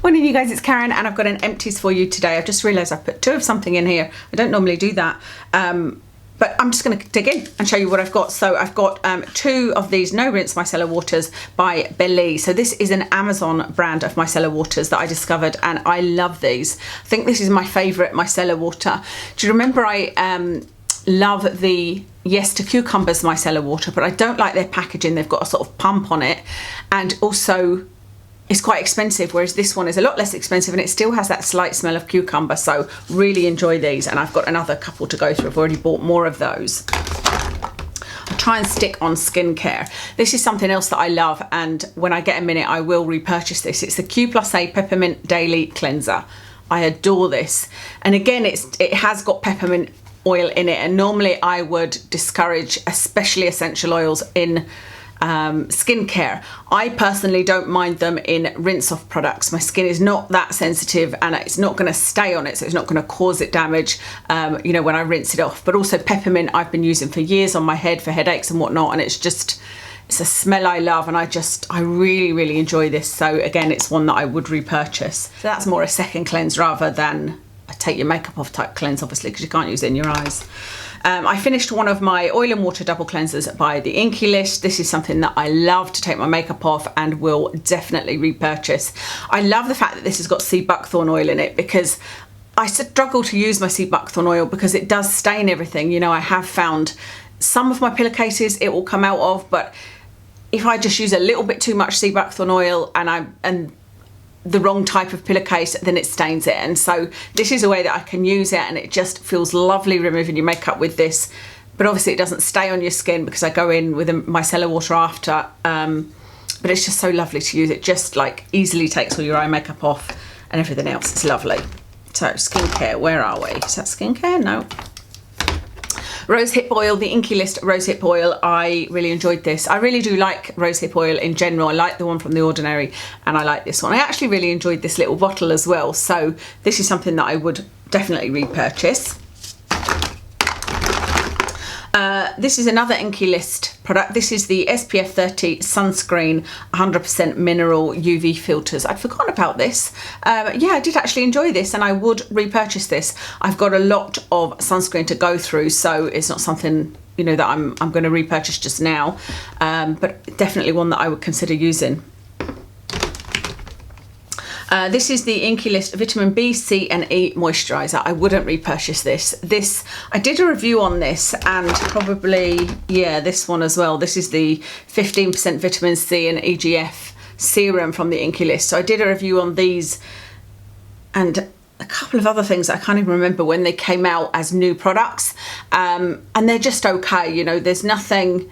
Morning you guys, it's Karen and I've got an empties for you today. I've just realised I put two of something in here. I don't normally do that. But I'm just going to dig in and show you what I've got. So I've got two of these No Rinse Micellar Waters by Belei. So this is an Amazon brand of micellar waters that I discovered and I love these. I think this is my favourite micellar water. Do you remember I love the Yes to Cucumbers micellar water, but I don't like their packaging. They've got a sort of pump on it and also it's quite expensive, whereas this one is a lot less expensive and it still has that slight smell of cucumber. So really enjoy these, and I've got another couple to go through. I've already bought more of those. I try and stick on skincare. This is something else that I love, and when I get a minute I will repurchase this. It's the Q+A Peppermint Daily Cleanser. I adore this, and again it has got peppermint oil in it, and normally I would discourage especially essential oils in skincare. I personally don't mind them in rinse off products. My skin is not that sensitive and it's not going to stay on it, so it's not going to cause it damage you know, when I rinse it off. But also peppermint I've been using for years on my head for headaches and whatnot, and it's a smell I love, and I really enjoy this. So again, it's one that I would repurchase. So that's more a second cleanse rather than a take your makeup off type cleanse, obviously, because you can't use it in your eyes. I finished one of my oil and water double cleansers by the Inkey List. This is something that I love to take my makeup off and will definitely repurchase. I love the fact that this has got sea buckthorn oil in it, because I struggle to use my sea buckthorn oil because it does stain everything. You know, I have found some of my pillowcases it will come out of, but if I just use a little bit too much sea buckthorn oil and the wrong type of pillowcase, then it stains it. And so this is a way that I can use it, and it just feels lovely removing your makeup with this. But obviously it doesn't stay on your skin because I go in with a micellar water after, but it's just so lovely to use. It just like easily takes all your eye makeup off and everything else. It's lovely. So skincare, where are we? Is that skincare? No. Rosehip oil, the Inkey List rosehip oil. I really enjoyed this. I really do like rosehip oil in general. I like the one from The Ordinary and I like this one. I actually really enjoyed this little bottle as well. So this is something that I would definitely repurchase. This is another Inkey List product. This is the SPF 30 Sunscreen 100% mineral UV filters. I'd forgotten about this. Yeah, I did actually enjoy this and I would repurchase this. I've got a lot of sunscreen to go through, so it's not something, you know, that I'm going to repurchase just now, but definitely one that I would consider using. This is the Inkey List Vitamin B, C and E Moisturiser. I wouldn't repurchase this. I did a review on this, and probably, yeah, this one as well. This is the 15% Vitamin C and EGF Serum from the Inkey List. So I did a review on these and a couple of other things I can't even remember when they came out as new products. And they're just okay, you know, there's nothing,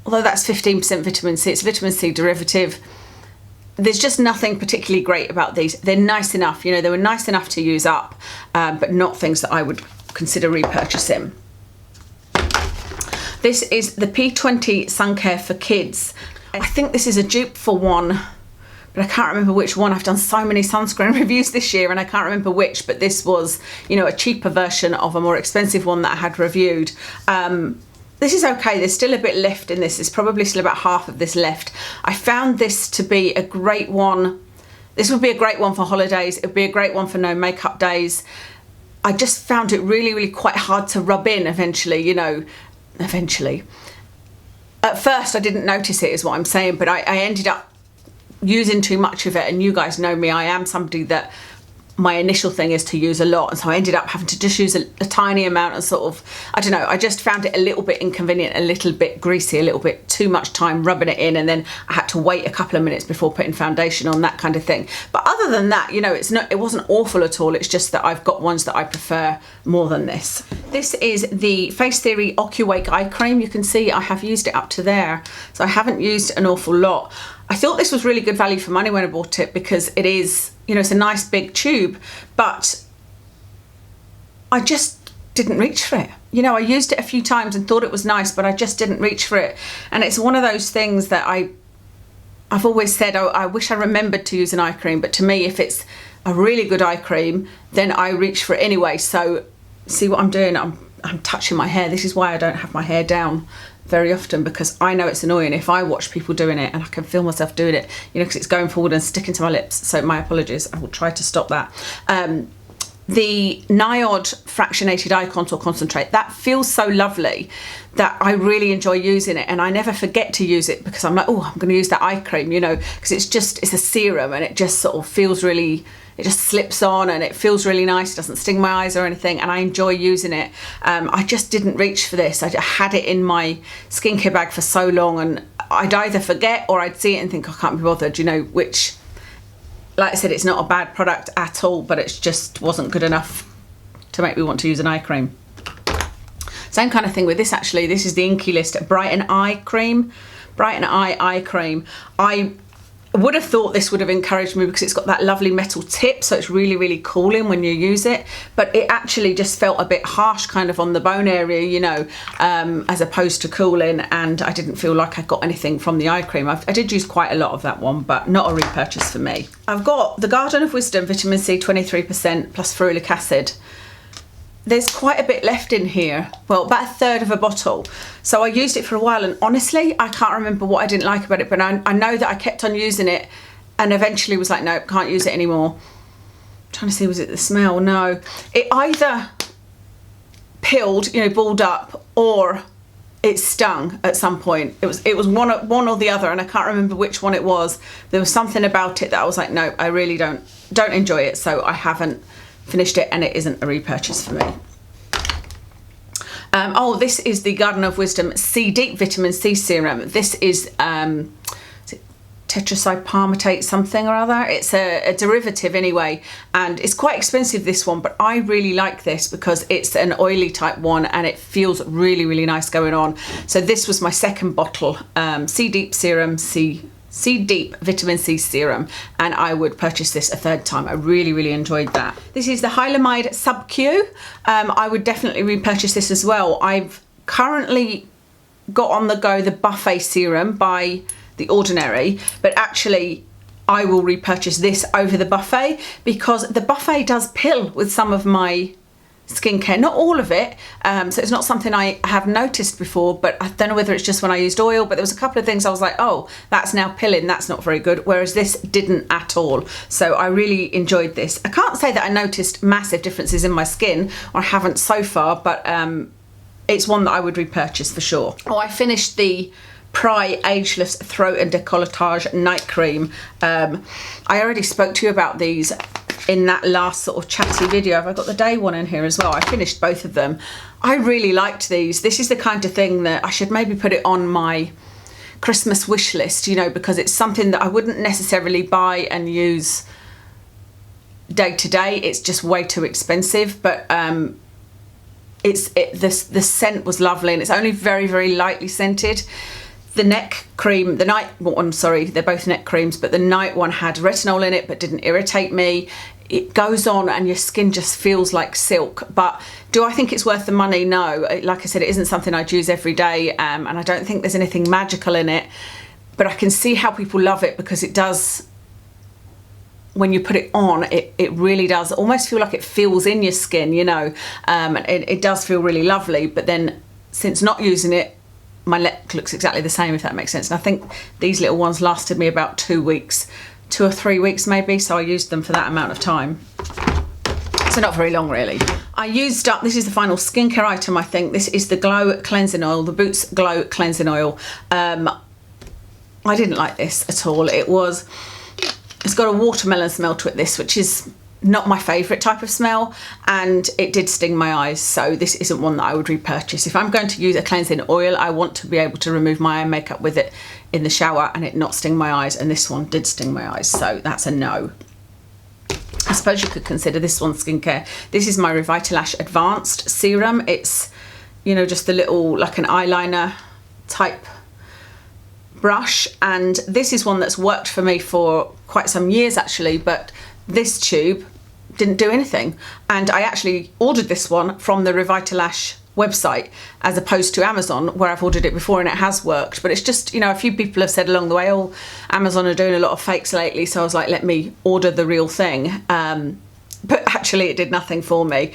although that's 15% Vitamin C, it's vitamin C derivative. There's just nothing particularly great about these. They're nice enough, you know, they were nice enough to use up, but not things that I would consider repurchasing. This is the P20 Sun Care for Kids. I think this is a dupe for one, but I can't remember which one. I've done so many sunscreen reviews this year and I can't remember which, but this was, you know, a cheaper version of a more expensive one that I had reviewed. This is okay, there's still a bit left in this. There's probably still about half of this left. I found this to be a great one. This would be a great one for holidays. It would be a great one for no makeup days. I just found it really quite hard to rub in eventually, you know, eventually. At first I didn't notice it is what I'm saying, but I ended up using too much of it, and you guys know me, I am somebody that my initial thing is to use a lot, and so I ended up having to just use a tiny amount and sort of, I don't know, I just found it a little bit inconvenient, a little bit greasy, a little bit too much time rubbing it in, and then I had to wait a couple of minutes before putting foundation on, that kind of thing. But other than that, you know, it wasn't awful at all. It's just that I've got ones that I prefer more than this. This is the Face Theory OcuWake Eye Cream. You can see I have used it up to there, so I haven't used an awful lot. I thought this was really good value for money when I bought it, because it is, you know, it's a nice big tube, but I just didn't reach for it. You know, I used it a few times and thought it was nice, but I just didn't reach for it. And it's one of those things that I've always said, oh, I wish I remembered to use an eye cream, but to me, if it's a really good eye cream, then I reach for it anyway. So see what I'm doing? I'm I'm touching my hair. This is why I don't have my hair down very often, because I know it's annoying if I watch people doing it, and I can feel myself doing it, you know, because it's going forward and sticking to my lips. So my apologies, I will try to stop that. The Niod Fractionated Eye Contour Concentrate, that feels so lovely that I really enjoy using it, and I never forget to use it because I'm like, oh, I'm going to use that eye cream, you know, because it's a serum, and it just sort of feels really, it just slips on and it feels really nice. It doesn't sting my eyes or anything, and I enjoy using it. I just didn't reach for this. I had it in my skincare bag for so long, and I'd either forget or I'd see it and think, I can't be bothered, you know, which, like I said, it's not a bad product at all, but it just wasn't good enough to make me want to use an eye cream. Same kind of thing with this, actually. This is the Inkey List Brighten Eye Cream. Brighten Eye Cream. I would have thought this would have encouraged me because it's got that lovely metal tip, so it's really, really cooling when you use it, but it actually just felt a bit harsh kind of on the bone area, you know, as opposed to cooling, and I didn't feel like I got anything from the eye cream. I did use quite a lot of that one, but not a repurchase for me. I've got the Garden of Wisdom Vitamin C 23% plus ferulic acid. There's quite a bit left in here, well, about a third of a bottle. So I used it for a while, and honestly, I can't remember what I didn't like about it, but I know that I kept on using it and eventually was like, nope, can't use it anymore. I'm trying to see, was it the smell? No. It either pilled, you know, balled up, or it stung at some point. It was one or the other, and I can't remember which one it was. There was something about it that I was like, no, I really don't enjoy it, so I haven't finished it, and it isn't a repurchase for me. Oh, this is the Garden of Wisdom C Deep Vitamin C Serum. This is tetracypalmitate something or other. It's a derivative anyway, and it's quite expensive, this one, but I really like this because it's an oily type one and it feels really, really nice going on. So this was my second bottle, C Deep Serum, C Deep Vitamin C Serum, and I would purchase this a third time. I really, really enjoyed that. This is the Hylamide SubQ. I would definitely repurchase this as well. I've currently got on the go the Buffet Serum by The Ordinary, but actually I will repurchase this over the Buffet because the Buffet does pill with some of my skincare, not all of it, so it's not something I have noticed before, but I don't know whether it's just when I used oil, but there was a couple of things I was like, oh, that's now pilling, that's not very good, whereas this didn't at all. So I really enjoyed this. I can't say that I noticed massive differences in my skin, or I haven't so far, but it's one that I would repurchase for sure. Oh, I finished the Prai Ageless Throat and Decolletage Night Cream. I already spoke to you about these in that last sort of chatty video. Have I got the day one in here as well? I finished both of them. I really liked these. This is the kind of thing that I should maybe put it on my Christmas wish list, you know, because it's something that I wouldn't necessarily buy and use day to day. It's just way too expensive, but the scent was lovely, and it's only very, very lightly scented. The neck cream, the night one, sorry, they're both neck creams, but the night one had retinol in it but didn't irritate me. It goes on and your skin just feels like silk. But do I think it's worth the money? No. Like I said, it isn't something I'd use every day, and I don't think there's anything magical in it, but I can see how people love it because it does, when you put it on, it really does almost feel like it feels in your skin, you know. It does feel really lovely, but then since not using it, my neck looks exactly the same, if that makes sense. And I think these little ones lasted me about 2 weeks, 2 or 3 weeks maybe, so I used them for that amount of time. So not very long really. I used up, this is the final skincare item I think, this is the Glow Cleansing Oil, the Boots Glow Cleansing Oil. I didn't like this at all. It's got a watermelon smell to it, this, which is not my favourite type of smell, and it did sting my eyes, so this isn't one that I would repurchase. If I'm going to use a cleansing oil, I want to be able to remove my eye makeup with it in the shower and it not sting my eyes, and this one did sting my eyes, so that's a no. I suppose you could consider this one skincare. This is my Revitalash Advanced Serum. It's, you know, just a little, like an eyeliner type brush, and this is one that's worked for me for quite some years actually, but this tube didn't do anything, and I actually ordered this one from the Revitalash website as opposed to Amazon, where I've ordered it before and it has worked. But it's just, you know, a few people have said along the way, oh, Amazon are doing a lot of fakes lately, so I was like, let me order the real thing. but actually it did nothing for me.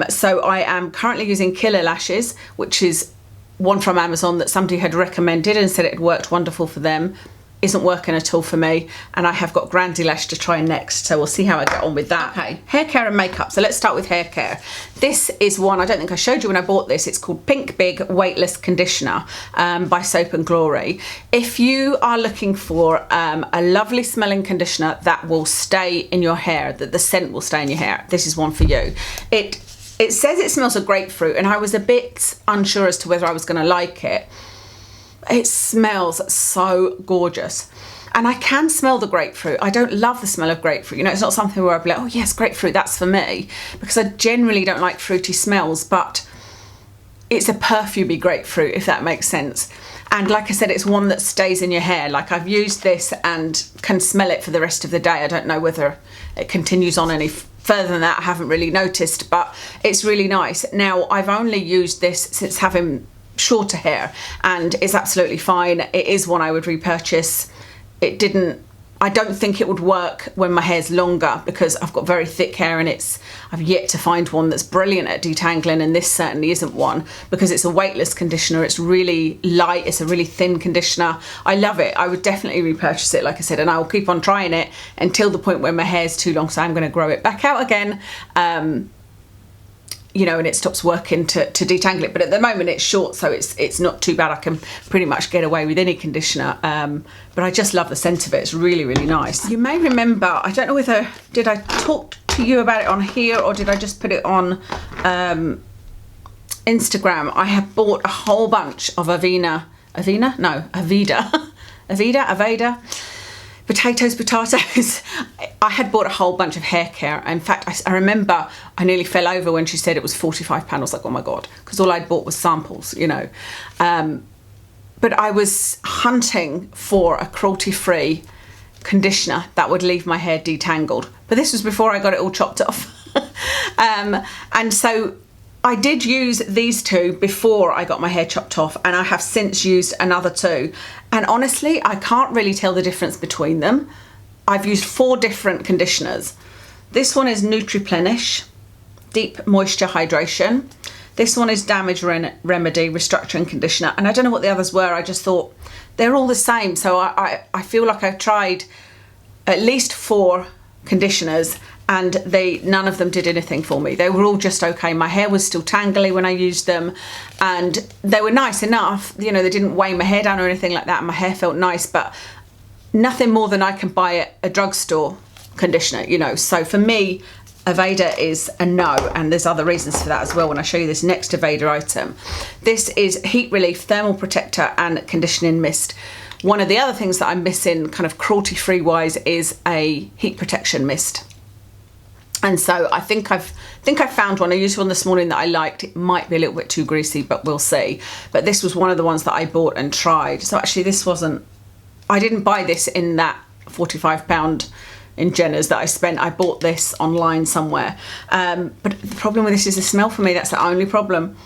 So I am currently using Killer Lashes, which is one from Amazon that somebody had recommended and said it had worked wonderful for them. Isn't working at all for me, and I have got Lash to try next, so we'll see how I get on with that. Okay, hair care and makeup. So let's start with hair care. This is one, I don't think I showed you when I bought this. It's called Pink Big Weightless Conditioner by Soap and Glory. If you are looking for a lovely smelling conditioner that will stay in your hair, that the scent will stay in your hair, this is one for you. It says it smells of grapefruit, and I was a bit unsure as to whether I was going to like it. It smells so gorgeous, and I can smell the grapefruit. I don't love the smell of grapefruit. You know, it's not something where I'd be like, oh yes, grapefruit, that's for me, because I generally don't like fruity smells, but it's a perfumey grapefruit, if that makes sense. And like I said, it's one that stays in your hair. Like, I've used this and can smell it for the rest of the day. I don't know whether it continues on any further than that. I haven't really noticed, but it's really nice. Now, I've only used this since having shorter hair, and it's absolutely fine. It is one I would repurchase. I don't think it would work when my hair's longer, because I've got very thick hair, and I've yet to find one that's brilliant at detangling, and this certainly isn't one, because it's a weightless conditioner. It's really light, it's a really thin conditioner. I love it. I would definitely repurchase it, like I said, and I will keep on trying it until the point where my hair's too long, so I'm going to grow it back out again. You know, and it stops working to detangle it, but at the moment it's short, so it's not too bad. I can pretty much get away with any conditioner, but I just love the scent of it. It's really, really nice. You may remember, I don't know whether, did I talk to you about it on here, or did I just put it on Instagram? I have bought a whole bunch of Aveda potatoes. I had bought a whole bunch of hair care. In fact, I remember I nearly fell over when she said it was £45. I was like, oh my God, because all I'd bought was samples, you know. But I was hunting for a cruelty-free conditioner that would leave my hair detangled. But this was before I got it all chopped off. And so I did use these two before I got my hair chopped off, and I have since used another two. And honestly, I can't really tell the difference between them. I've used 4 different conditioners. This one is Nutriplenish, Deep Moisture Hydration. This one is Damage Remedy, Restructuring Conditioner. And I don't know what the others were. I just thought they're all the same. So I feel like I've tried at least 4 conditioners, and none of them did anything for me. They were all just okay. My hair was still tangly when I used them, and they were nice enough. You know, they didn't weigh my hair down or anything like that, and my hair felt nice, but nothing more than I can buy at a drugstore conditioner, you know. So for me, Aveda is a no, and there's other reasons for that as well when I show you this next Aveda item. This is Heat Relief Thermal Protector and Conditioning Mist. One of the other things that I'm missing, kind of cruelty-free wise, is a heat protection mist. And so I think I've found one. I used one this morning that I liked. It might be a little bit too greasy, but we'll see. But this was one of the ones that I bought and tried. So actually this wasn't, I didn't buy this in that £45 in Jenner's that I spent. I bought this online somewhere. But the problem with this is the smell for me. That's the only problem.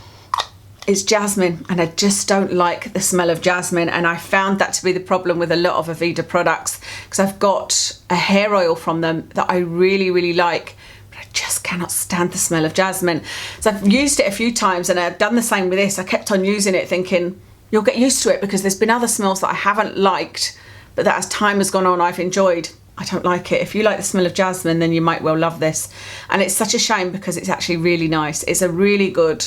It's jasmine, and I just don't like the smell of jasmine, and I found that to be the problem with a lot of Aveda products, because I've got a hair oil from them that I really, really like, but I just cannot stand the smell of jasmine. So I've used it a few times, and I've done the same with this. I kept on using it thinking, you'll get used to it, because there's been other smells that I haven't liked, but that as time has gone on, I've enjoyed. I don't like it. If you like the smell of jasmine, then you might well love this. And it's such a shame, because it's actually really nice. It's a really good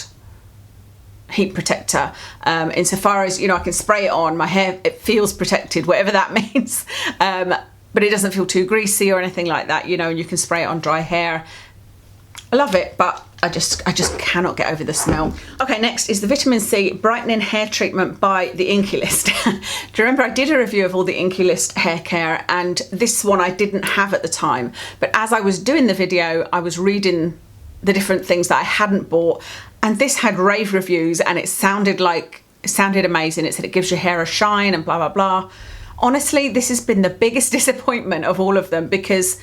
heat protector, insofar as, you know, I can spray it on my hair, it feels protected, whatever that means, but it doesn't feel too greasy or anything like that, you know, and you can spray it on dry hair. I love it, but I just cannot get over the smell. Okay, next is the Vitamin C Brightening Hair Treatment by the Inkey List. Do you remember I did a review of all the Inkey List hair care, and this one I didn't have at the time, but as I was doing the video, I was reading the different things that I hadn't bought, and this had rave reviews, and it sounded amazing. It said it gives your hair a shine and blah blah blah. Honestly, this has been the biggest disappointment of all of them, because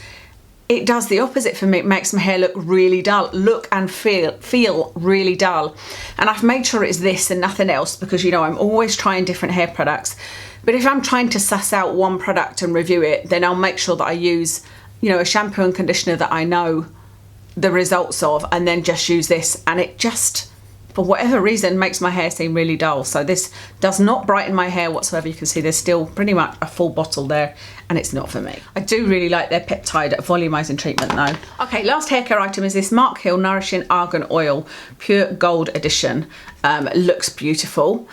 it does the opposite for me. It makes my hair look really dull, look and feel really dull. And I've made sure it's this and nothing else, because, you know, I'm always trying different hair products, but if I'm trying to suss out one product and review it, then I'll make sure that I use, you know, a shampoo and conditioner that I know the results of, and then just use this, and it just, for whatever reason, makes my hair seem really dull. So this does not brighten my hair whatsoever. You can see there's still pretty much a full bottle there, and it's not for me. I do really like their peptide volumizing treatment though. Okay, last hair care item is this Mark Hill Nourishing Argan Oil Pure Gold Edition. Looks beautiful.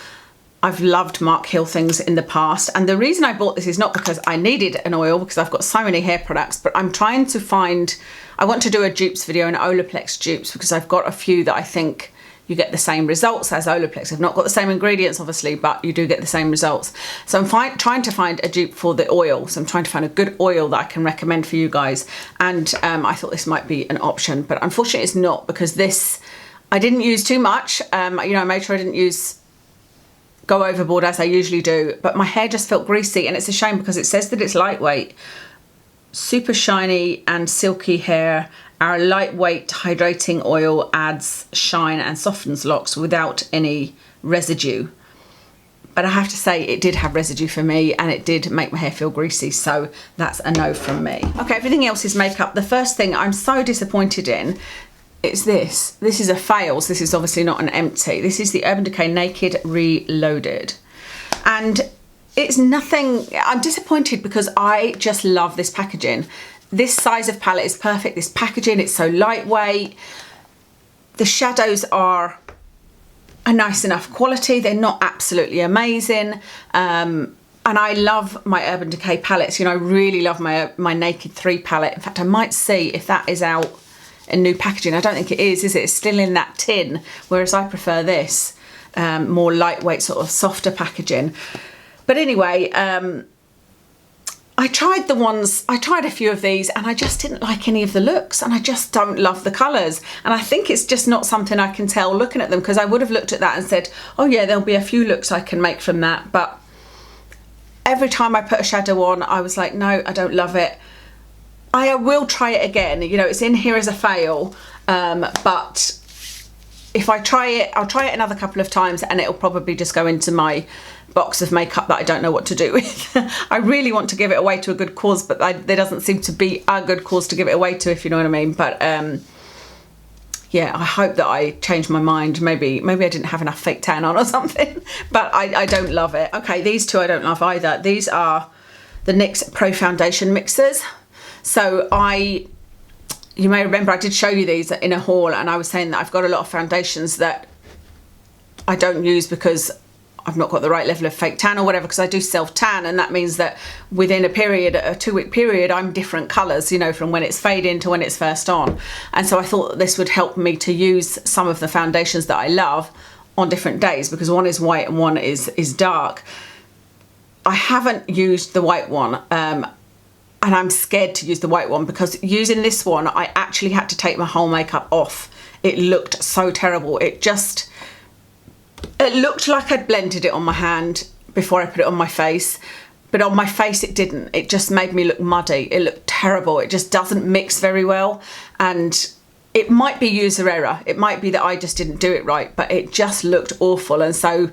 I've loved Mark Hill things in the past, and the reason I bought this is not because I needed an oil, because I've got so many hair products, but I'm trying to find, I want to do a dupes video, an Olaplex dupes, because I've got a few that I think you get the same results as Olaplex. I've not got the same ingredients obviously, but you do get the same results. So I'm trying to find a dupe for the oil. So I'm trying to find a good oil that I can recommend for you guys. And I thought this might be an option, but unfortunately it's not, because this, I didn't use too much. You know, I made sure I didn't go overboard as I usually do, but my hair just felt greasy, and it's a shame because it says that it's lightweight. Super shiny and silky hair. Our lightweight hydrating oil adds shine and softens locks without any residue. But I have to say it did have residue for me, and it did make my hair feel greasy, so that's a no from me. Okay, everything else is makeup. The first thing I'm so disappointed in is this. This is a fail. So this is obviously not an empty. This is the Urban Decay Naked Reloaded. And it's nothing, I'm disappointed because I just love this packaging. This size of palette is perfect. This packaging, it's so lightweight. The shadows are a nice enough quality. They're not absolutely amazing. And I love my Urban Decay palettes. You know, I really love my Naked 3 palette. In fact, I might see if that is out in new packaging. I don't think it is it? It's still in that tin, whereas I prefer this more lightweight, sort of softer packaging. But anyway, I tried a few of these, and I just didn't like any of the looks, and I just don't love the colours. And I think it's just not something I can tell looking at them, because I would have looked at that and said, oh yeah, there'll be a few looks I can make from that. But every time I put a shadow on, I was like, no, I don't love it. I will try it again. You know, it's in here as a fail, but if I try it, I'll try it another couple of times, and it'll probably just go into my box of makeup that I don't know what to do with. I really want to give it away to a good cause, but there doesn't seem to be a good cause to give it away to, if you know what I mean. But yeah, I hope that I changed my mind. Maybe I didn't have enough fake tan on or something, but I don't love it. Okay, these two I don't love either. These are the NYX Pro Foundation Mixers. So you may remember I did show you these in a haul, and I was saying that I've got a lot of foundations that I don't use because I've not got the right level of fake tan or whatever, because I do self tan, and that means that within a 2-week period, I'm different colours, you know, from when it's fading to when it's first on. And so I thought that this would help me to use some of the foundations that I love on different days, because one is white and one is dark. I haven't used the white one, and I'm scared to use the white one, because using this one, I actually had to take my whole makeup off. It looked so terrible. It looked like I'd blended it on my hand before I put it on my face, but on my face it didn't. It just made me look muddy. It looked terrible. It just doesn't mix very well, and it might be user error. It might be that I just didn't do it right, but it just looked awful, and so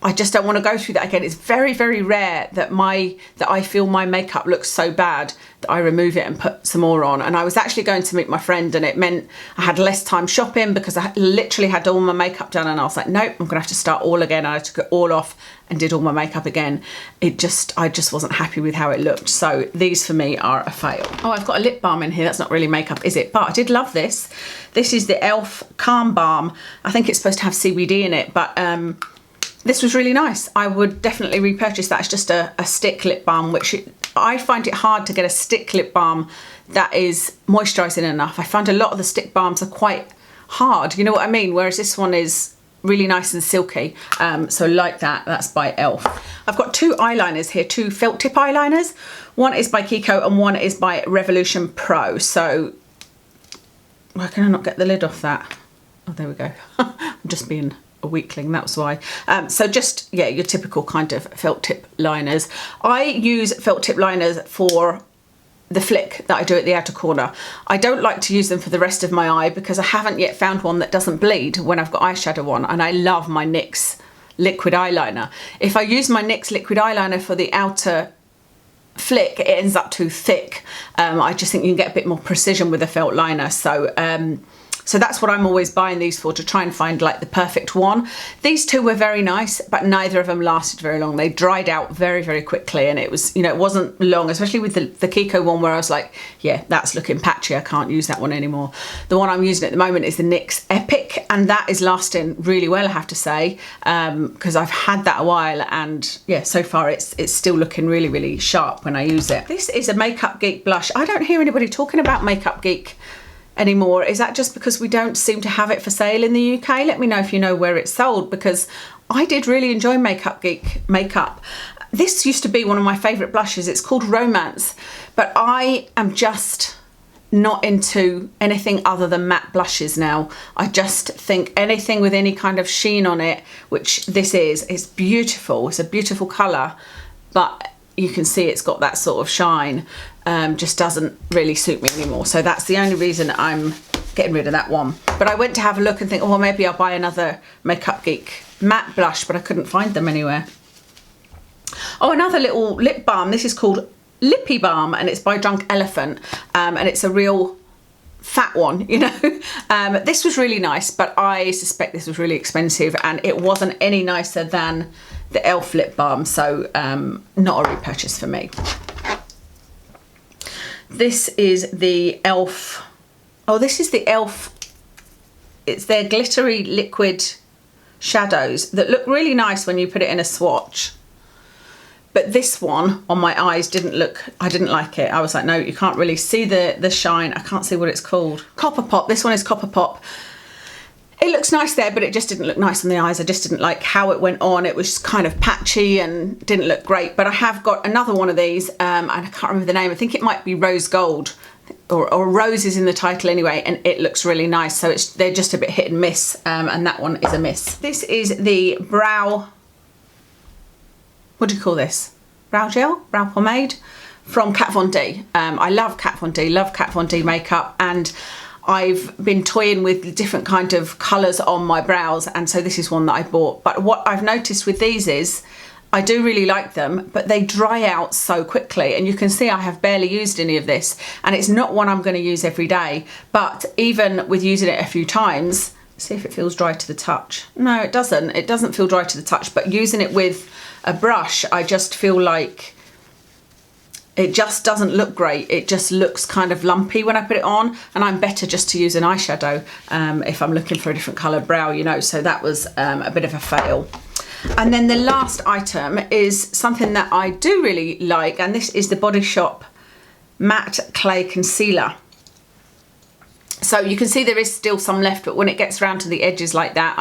I just don't want to go through that again. It's very, very rare that I feel my makeup looks so bad that I remove it and put some more on. And I was actually going to meet my friend, and it meant I had less time shopping because I literally had all my makeup done, and I was like, nope, I'm gonna have to start all again. And I took it all off and did all my makeup again. I just wasn't happy with how it looked. So these for me are a fail. Oh, I've got a lip balm in here. That's not really makeup, is it? But I did love this. This is the e.l.f. Calm Balm. I think it's supposed to have CBD in it, but this was really nice. I would definitely repurchase that. It's just a stick lip balm, which I find it hard to get a stick lip balm that is moisturising enough. I find a lot of the stick balms are quite hard, you know what I mean? Whereas this one is really nice and silky. So like that, that's by e.l.f. I've got two eyeliners here, two felt tip eyeliners. One is by Kiko and one is by Revolution Pro. So why can I not get the lid off that? Oh, there we go. I'm just being a weakling, that's why. So just, yeah, your typical kind of felt tip liners. I use felt tip liners for the flick that I do at the outer corner. I don't like to use them for the rest of my eye because I haven't yet found one that doesn't bleed when I've got eyeshadow on, and I love my NYX liquid eyeliner. If I use my NYX liquid eyeliner for the outer flick, it ends up too thick. I just think you can get a bit more precision with a felt liner. So that's what I'm always buying these for, to try and find like the perfect one. These two were very nice, but neither of them lasted very long. They dried out very, very quickly, and it was, you know, it wasn't long, especially with the Kiko one, where I was like, yeah, that's looking patchy, I can't use that one anymore. The one I'm using at the moment is the NYX Epic, and that is lasting really well, I have to say, because I've had that a while, and yeah, so far it's still looking really, really sharp when I use it. This is a Makeup Geek blush. I don't hear anybody talking about Makeup Geek anymore. Is that just because we don't seem to have it for sale in the UK? Let me know if you know where it's sold, because I did really enjoy Makeup Geek makeup. This used to be one of my favourite blushes. It's called Romance, but I am just not into anything other than matte blushes now. I just think anything with any kind of sheen on it, which this is beautiful. It's a beautiful colour, but you can see it's got that sort of shine. Just doesn't really suit me anymore. So that's the only reason I'm getting rid of that one. But I went to have a look and think, oh, well, maybe I'll buy another Makeup Geek matte blush, but I couldn't find them anywhere. Oh, another little lip balm. This is called Lippy Balm, and it's by Drunk Elephant, and it's a real fat one, you know. This was really nice, but I suspect this was really expensive, and it wasn't any nicer than the e.l.f. lip balm, so not a repurchase for me. This is the e.l.f. Oh, this is the e.l.f. It's their glittery liquid shadows that look really nice when you put it in a swatch. But this one on my eyes I didn't like it. I was like, no, you can't really see the shine. I can't see what it's called. Copper Pop. This one is Copper Pop. It looks nice there, but it just didn't look nice on the eyes. I just didn't like how it went on. It was kind of patchy and didn't look great. But I have got another one of these, and I can't remember the name. I think it might be Rose Gold, or Rose is in the title anyway, and it looks really nice. So they're just a bit hit and miss, and that one is a miss. This is the brow, what do you call this? Brow gel, brow pomade from Kat Von D. I love Kat Von D, love Kat Von D makeup, and I've been toying with different kind of colours on my brows, and so this is one that I bought. But what I've noticed with these is I do really like them, but they dry out so quickly, and you can see I have barely used any of this, and it's not one I'm going to use every day. But even with using it a few times, see if it feels dry to the touch. No, it doesn't. It doesn't feel dry to the touch, but using it with a brush, I just feel like it just doesn't look great. It just looks kind of lumpy when I put it on, and I'm better just to use an eyeshadow if I'm looking for a different coloured brow, you know, so that was a bit of a fail. And then the last item is something that I do really like, and this is the Body Shop Matte Clay Concealer. So you can see there is still some left, but when it gets around to the edges like that,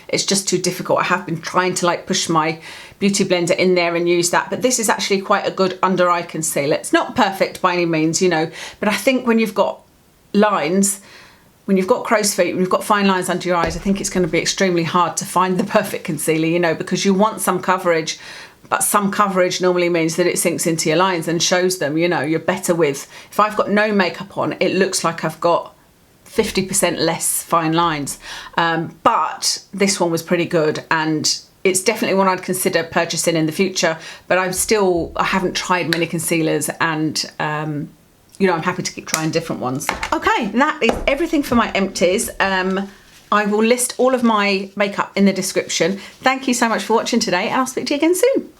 it's just too difficult. I have been trying to like push my beauty blender in there and use that, but this is actually quite a good under eye concealer. It's not perfect by any means, you know, but I think when you've got lines, when you've got crow's feet, when you've got fine lines under your eyes, I think it's going to be extremely hard to find the perfect concealer, you know, because you want some coverage, but some coverage normally means that it sinks into your lines and shows them, you know. You're better with, if I've got no makeup on, it looks like I've got 50% less fine lines. But this one was pretty good, and it's definitely one I'd consider purchasing in the future, but I haven't tried many concealers, and you know, I'm happy to keep trying different ones. Okay, that is everything for my empties. I will list all of my makeup in the description. Thank you so much for watching today, and I'll speak to you again soon.